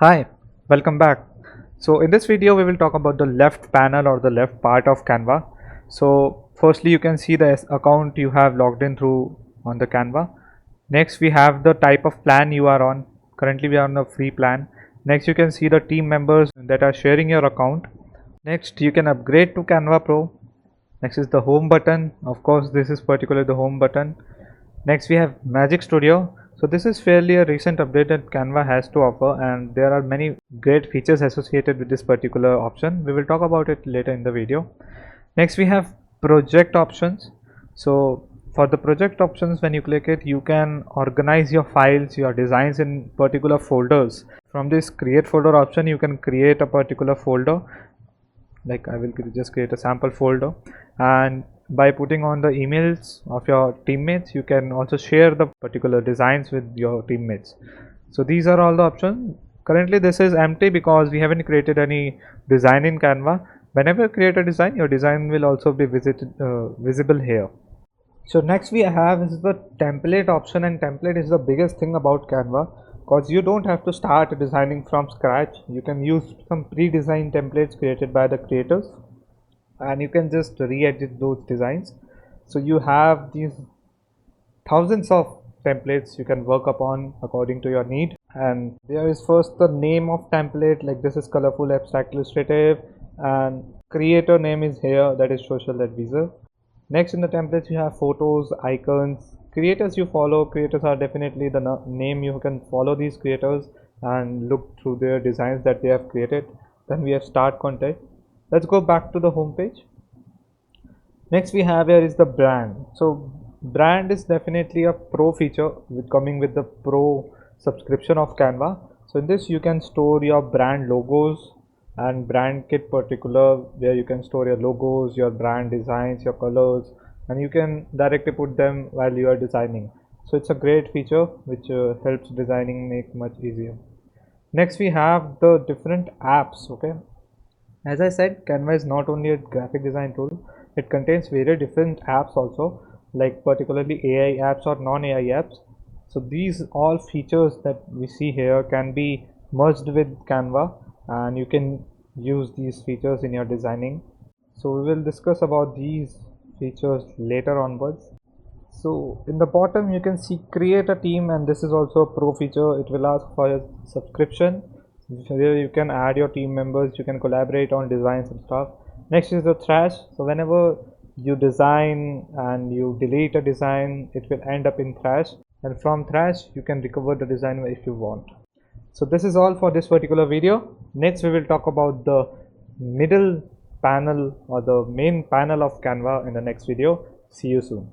Hi, welcome back. So in this video we will talk about the left panel or the left part of Canva. So firstly you can see the account you have logged in through on the Canva. Next we have the type of plan you are on. Currently we are on a free plan. Next you can see the team members that are sharing your account. Next you can upgrade to Canva Pro. Next is the home button. Of course this is particularly the home button. Next we have Magic Studio. So this is fairly a recent update that Canva has to offer, and there are many great features associated with this particular option. We will talk about it later in the video. Next we have project options. So for the project options, when you click it, you can organize your files, your designs in particular folders. From this create folder option, you can create a particular folder. Like I will just create a sample folder, and by putting on the emails of your teammates, you can also share the particular designs with your teammates. So these are all the options. Currently this is empty because we haven't created any design in Canva. Whenever you create a design, your design will also be visible here. So next we have is the template option, and template is the biggest thing about Canva because you don't have to start designing from scratch. You can use some pre-designed templates created by the creators, and you can just re-edit those designs. So you have these thousands of templates you can work upon according to your need. And there is first the name of template, like this is colorful abstract illustrative, and creator name is here, that is social advisor. Next in the templates you have photos, icons, creators you follow. Creators are definitely the name. You can follow these creators and look through their designs that they have created. Then we have start content. Let's go back to the home page. Next we have here is the brand. So brand is definitely a pro feature coming with the pro subscription of Canva. So in this you can store your brand logos and brand kit particular, where you can store your logos, your brand designs, your colors, and you can directly put them while you are designing. So it's a great feature which helps designing make much easier. Next we have the different apps. Okay, as I said, Canva is not only a graphic design tool, it contains very different apps also, like particularly AI apps or non-AI apps. So these all features that we see here can be merged with Canva, and you can use these features in your designing. So we will discuss about these features later onwards. So in the bottom you can see create a team, and this is also a pro feature. It will ask for a subscription where you can add your team members, you can collaborate on designs and stuff. Next is the trash. So whenever you design and you delete a design, it will end up in trash, and from trash you can recover the design if you want. So this is all for this particular video. Next we will talk about the middle panel or the main panel of Canva in the next video. See you soon.